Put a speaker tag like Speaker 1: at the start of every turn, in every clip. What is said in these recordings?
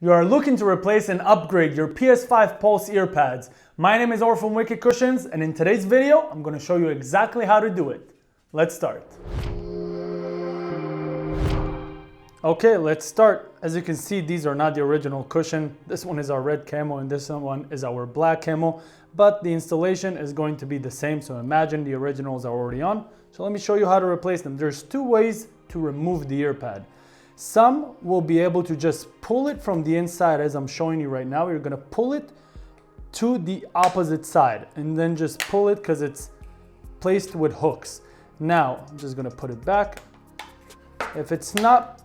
Speaker 1: You are looking to replace and upgrade your PS5 Pulse earpads. My name is Or from Wicked Cushions, and in today's video, I'm going to show you exactly how to do it. Let's start. Okay, let's start. As you can see, these are not the original cushion. This one is our red camo and this one is our black camo, but the installation is going to be the same. So imagine the originals are already on. So let me show you how to replace them. There's two ways to remove the earpad. Some will be able to just pull it from the inside as I'm showing you right now. You're gonna pull it to the opposite side and then just pull it because it's placed with hooks. Now, I'm just gonna put it back. If it's not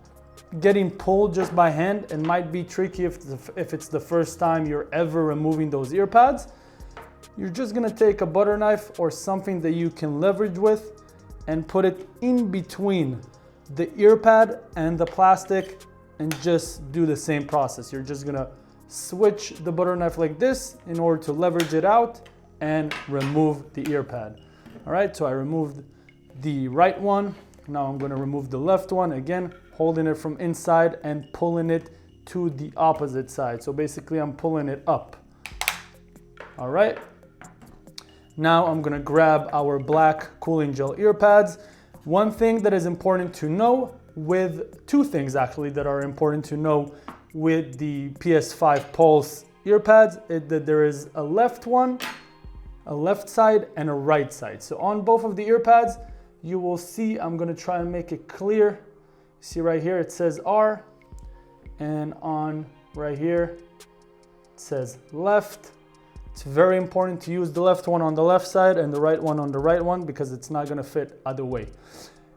Speaker 1: getting pulled just by hand, it might be tricky if it's the first time you're ever removing those earpads. You're just gonna take a butter knife or something that you can leverage with and put it in between the earpad and the plastic and just do the same process. You're just gonna switch the butter knife like this in order to leverage it out and remove the earpad. All right, so I removed the right one. Now I'm gonna remove the left one, again, holding it from inside and pulling it to the opposite side. So basically I'm pulling it up. All right. Now I'm gonna grab our black cooling gel earpads. One thing that is important to know with, two things actually that are important to know with the PS5 Pulse earpads is that there is a left one, a left side and a right side. So on both of the earpads, you will see, I'm gonna try and make it clear. See right here, it says R, and on right here, it says left. It's very important to use the left one on the left side and the right one on the right one because it's not gonna fit either way.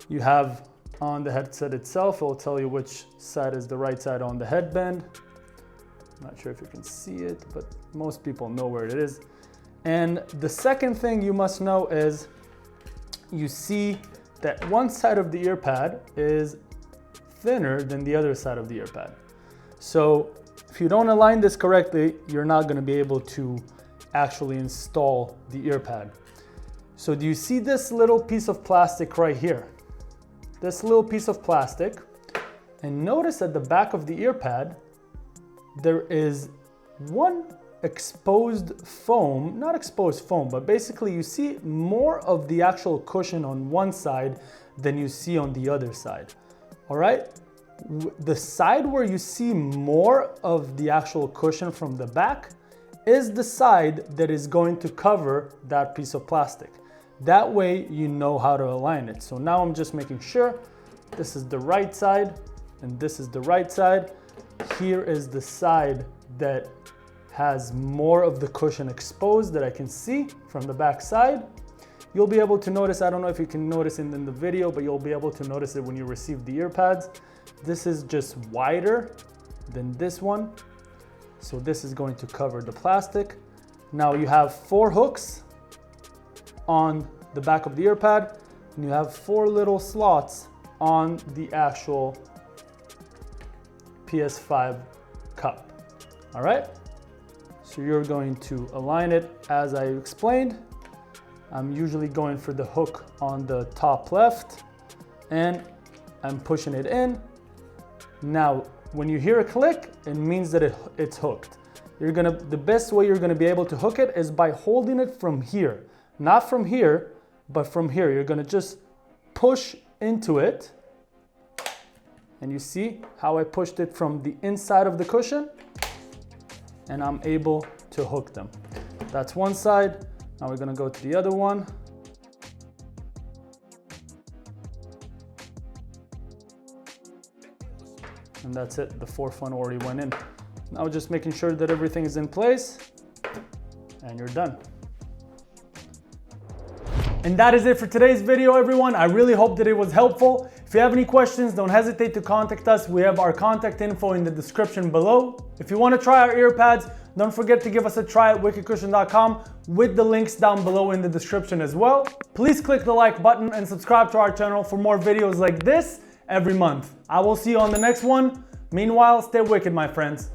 Speaker 1: You have on the headset itself, it will tell you which side is the right side on the headband. I'm not sure if you can see it, but most people know where it is. And the second thing you must know is you see that one side of the earpad is thinner than the other side of the earpad. So if you don't align this correctly, you're not gonna be able to actually install the earpad. So do you see this little piece of plastic right here? This little piece of plastic, and notice at the back of the earpad, there is one exposed foam, not exposed foam, but basically you see more of the actual cushion on one side than you see on the other side. All right? The side where you see more of the actual cushion from the back is the side that is going to cover that piece of plastic. That way you know how to align it. So now I'm just making sure this is the right side and this is the right side. Here is the side that has more of the cushion exposed that I can see from the back side. You'll be able to notice, I don't know if you can notice it in the video, but you'll be able to notice it when you receive the earpads. This is just wider than this one. So this is going to cover the plastic. Now you have 4 hooks on the back of the earpad, and you have 4 little slots on the actual PS5 cup. All right? So you're going to align it as I explained. I'm usually going for the hook on the top left, and I'm pushing it in. Now, when you hear a click, it means that it's hooked. The best way you're gonna be able to hook it is by holding it from here. Not from here, but from here. You're gonna just push into it. And you see how I pushed it from the inside of the cushion? And I'm able to hook them. That's one side. Now we're gonna go to the other one. And that's it, the 4th one already went in. Now just making sure that everything is in place and you're done. And that is it for today's video, everyone. I really hope that it was helpful. If you have any questions, don't hesitate to contact us. We have our contact info in the description below. If you want to try our earpads, don't forget to give us a try at wickedcushion.com with the links down below in the description as well. Please click the like button and subscribe to our channel for more videos like this every month. I will see you on the next one. Meanwhile, stay wicked, my friends.